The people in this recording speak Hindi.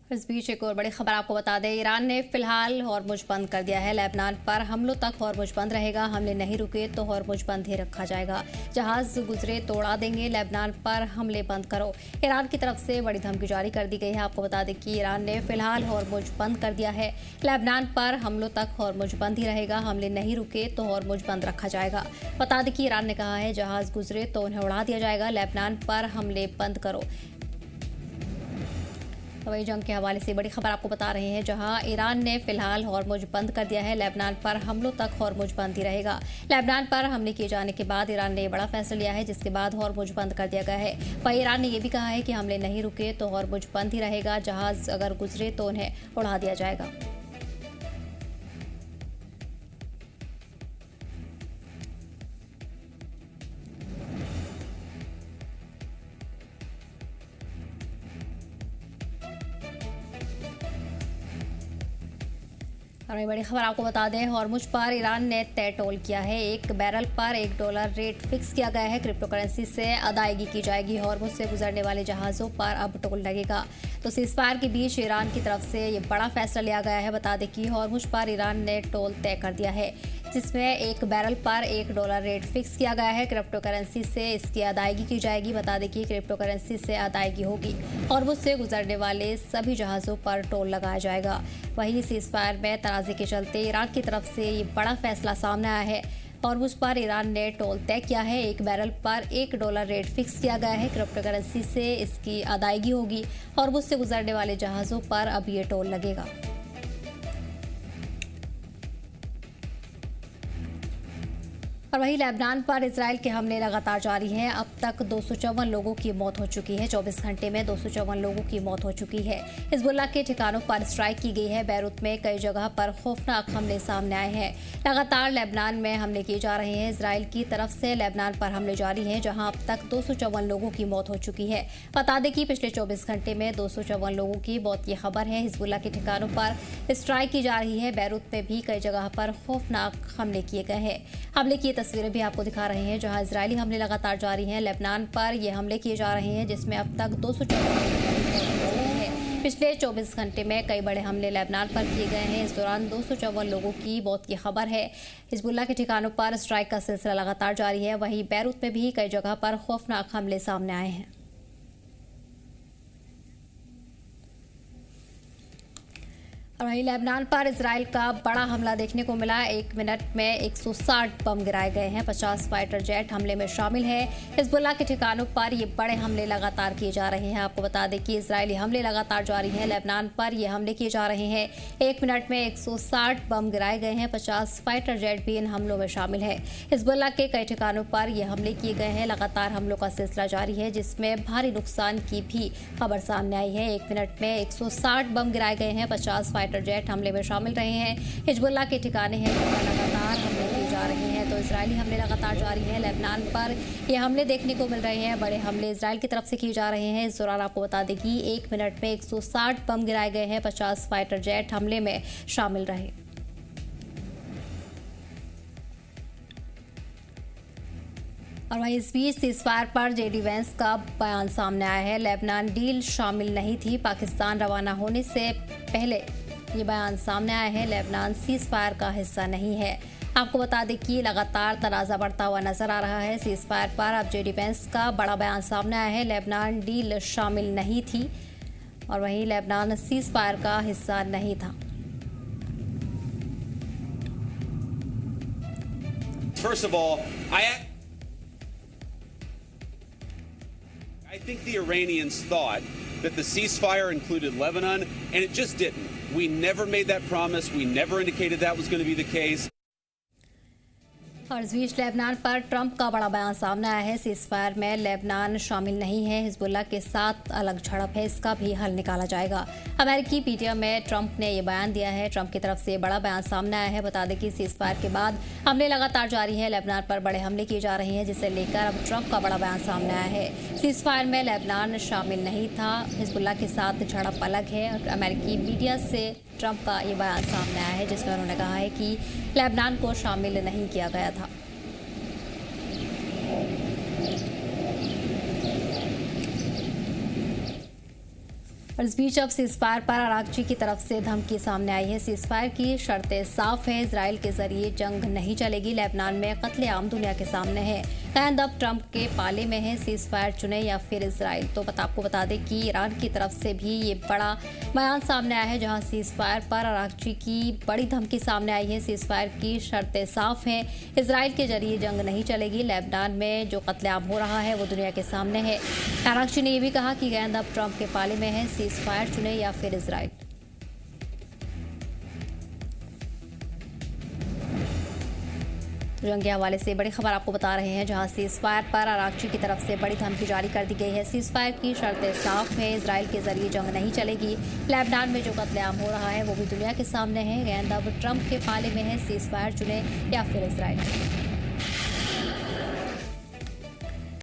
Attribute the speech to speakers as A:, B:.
A: इस बीच एक और बड़ी खबर आपको बता दें, ईरान ने फिलहाल हॉर्मुज बंद कर दिया है। लेबनान पर हमलों तक हॉर्मुज बंद रहेगा। हमले नहीं रुके तो हॉर्मुज बंद ही रखा जाएगा। जहाज गुजरे तो उड़ा देंगे। लेबनान पर हमले बंद करो। ईरान की तरफ से बड़ी धमकी जारी कर दी गई है। आपको बता दें कि ईरान ने फिलहाल हॉर्मुज बंद कर दिया है। लेबनान पर हमलों तक हॉर्मुज बंद ही रहेगा। हमले नहीं रुके तो हॉर्मुज बंद रखा जाएगा। बता दें कि ईरान ने कहा है जहाज गुजरे तो उन्हें उड़ा दिया जाएगा। लेबनान पर हमले बंद करो। हवाई जंग के हवाले से बड़ी खबर आपको बता रहे हैं, जहां ईरान ने फिलहाल हॉर्मुज बंद कर दिया है। लेबनान पर हमलों तक हॉर्मुज बंद ही रहेगा। लेबनान पर हमले किए जाने के बाद ईरान ने बड़ा फैसला लिया है, जिसके बाद हॉर्मुज बंद कर दिया गया है। वहीं ईरान ने यह भी कहा है कि हमले नहीं रुके तो हॉर्मुज बंद ही रहेगा। जहाज अगर गुजरे तो उन्हें उड़ा दिया जाएगा। और एक बड़ी खबर आपको बता दें, हॉर्मुज पर ईरान ने तय टोल किया है। एक बैरल पर $1 रेट फिक्स किया गया है। क्रिप्टो करेंसी से अदायगी की जाएगी। हॉर्मुज से गुजरने वाले जहाज़ों पर अब टोल लगेगा। तो सीज़फायर के बीच ईरान की तरफ से ये बड़ा फैसला लिया गया है। बता दें कि हॉर्मुज पर ईरान ने टोल तय कर दिया है, जिसमें एक बैरल पर $1 रेट फिक्स किया गया है। क्रिप्टो करेंसी से इसकी अदायगी की जाएगी। बता दें कि क्रिप्टो करेंसी से अदायगी होगी। हॉर्मुज से गुजरने वाले सभी जहाज़ों पर टोल लगाया जाएगा। वहीं सीज़फायर में तनाज़े के चलते ईरान की तरफ से ये बड़ा फैसला सामने आया है। हॉर्मुज पर ईरान ने टोल तय किया है। एक बैरल पर $1 रेट फिक्स किया गया है। क्रिप्टो करेंसी से इसकी अदायगी होगी। हॉर्मुज से गुजरने वाले जहाज़ों पर अब ये टोल लगेगा। और वहीं लेबनान पर इजराइल के हमले लगातार जारी हैं। अब तक 254 लोगों की मौत हो चुकी है। 24 घंटे में 254 लोगों की मौत हो चुकी है। हिजबुल्लाह के ठिकानों पर स्ट्राइक की गई है। बैरूत में कई जगह पर खौफनाक हमले सामने आए हैं। लगातार लेबनान में हमले किए जा रहे हैं। इजराइल की तरफ से लेबनान पर हमले जारी हैं, जहां अब तक 254 लोगों की मौत हो चुकी है। बता दें कि पिछले 24 घंटे में 254 लोगों की मौत की खबर है। हिजबुल्लाह के ठिकानों पर स्ट्राइक की जा रही है। बैरूत में भी कई जगह पर खौफनाक हमले किए गए हैं। हमले की तस्वीरें भी आपको दिखा रहे हैं, जहां इजरायली हमले लगातार जारी हैं। लेबनान पर ये हमले किए जा रहे हैं, जिसमें अब तक 254 हैं। पिछले 24 घंटे में कई बड़े हमले लेबनान पर किए गए हैं। इस दौरान 254 लोगों की मौत की खबर है। हिजबुल्लाह के ठिकानों पर स्ट्राइक का सिलसिला लगातार जारी है। वहीं बैरूत में भी कई जगह पर खौफनाक हमले सामने आए हैं। और वहीं लेबनान पर इजराइल का बड़ा हमला देखने को मिला। 1 मिनट में 160 बम गिराए गए हैं। 50 फाइटर जेट हमले में शामिल है। हिजबुल्लाह के ठिकानों पर ये बड़े हमले लगातार किए जा रहे हैं। आपको बता दें कि इजरायली हमले लगातार जारी हैं। लेबनान पर ये हमले किए जा रहे हैं। 1 मिनट में 160 बम गिराए गए हैं। 50 फाइटर जेट भी इन हमलों में शामिल है। हिजबुल्लाह के कई ठिकानों पर ये हमले किए गए हैं। लगातार हमलों का सिलसिला जारी है, जिसमें भारी नुकसान की भी खबर सामने आई है। 1 मिनट में 160 बम गिराए गए हैं। 50 फाइटर जेट हमले में शामिल रहे हैं। हिजबुल्लाह के ठिकाने हैं, लगातार हमले किए जा रहे हैं। तो इजरायली हमले लगातार जारी हैं। लेबनान पर ये हमले देखने को मिल रहे हैं। बड़े हमले इजराइल की तरफ से किए जा रहे हैं। इस दौरान आपको बता दें कि 1 मिनट में 160 बम गिराए गए हैं। 50 फाइटर जेट हमले में शामिल रहे। और वहीं इस बीच सीज़फायर पर जेडी वेंस का बयान सामने आया है। लेबनान डील शामिल नहीं थी। पाकिस्तान रवाना होने से पहले ये बयान सामने आया है। लेबनान सीज़फायर का हिस्सा नहीं है। आपको बता दें कि लगातार तनाज़ा बढ़ता हुआ नजर आ रहा है। सीज़फायर पर अब जेडी वेंस का बड़ा बयान सामने आया है। लेबनान डील शामिल नहीं थी और वहीं लेबनान सीज़फायर का हिस्सा नहीं था।
B: First of all, I think the Iranians thought that the ceasefire included Lebanon, and it just didn't. We never made that promise. We never indicated that was going to be the case.
A: और इस बीच लेबनान पर ट्रंप का बड़ा बयान सामने आया है। सीज़फायर में लेबनान शामिल नहीं है। हिजबुल्लाह के साथ अलग झड़प है, इसका भी हल निकाला जाएगा। अमेरिकी मीडिया में ट्रंप ने ये बयान दिया है। ट्रंप की तरफ से बड़ा बयान सामने आया है। बता दें कि सीज़फायर के बाद हमले लगातार जारी हैं। लेबनान पर बड़े हमले किए जा रहे हैं, जिसे लेकर अब ट्रंप का बड़ा बयान सामने आया है। सीज़फायर में लेबनान शामिल नहीं था। हिजबुल्लाह के साथ झड़प अलग है। अमेरिकी मीडिया से ट्रंप का ये बयान सामने आया है, जिसमें उन्होंने कहा है कि लेबनान को शामिल नहीं किया गया था। और इस बीच अब सीजफायर पर अरागची की तरफ से धमकी सामने आई है। सीजफायर की शर्तें साफ है, इजराइल के जरिए जंग नहीं चलेगी। लेबनान में कत्लेआम दुनिया के सामने है। कैद अब ट्रंप के पाले में है, सीजफायर चुने या फिर इजराइल। तो आपको बता दें कि ईरान की तरफ से भी ये बड़ा बयान सामने आया है, जहां सीजफायर पर अरागची की बड़ी धमकी सामने आई है। सीजफायर की शर्तें साफ हैं, इजराइल के जरिए जंग नहीं चलेगी। लेबनान में जो कत्लेआम हो रहा है वो दुनिया के सामने है। अरागची ने यह भी कहा कि गेंद अब ट्रंप के पाले में है, सीजफायर चुने या फिर इजराइल। जंग के हवाले से बड़ी खबर आपको बता रहे हैं, जहां सीजफायर पर अरागची की तरफ से बड़ी धमकी जारी कर दी गई है। सीजफायर की शर्तें साफ हैं, इजराइल के जरिए जंग नहीं चलेगी। लेबनान में जो कत्लेआम हो रहा है वो भी दुनिया के सामने है। गेंद अब ट्रंप के पाले में है, सीजफायर चुने या फिर इजराइल।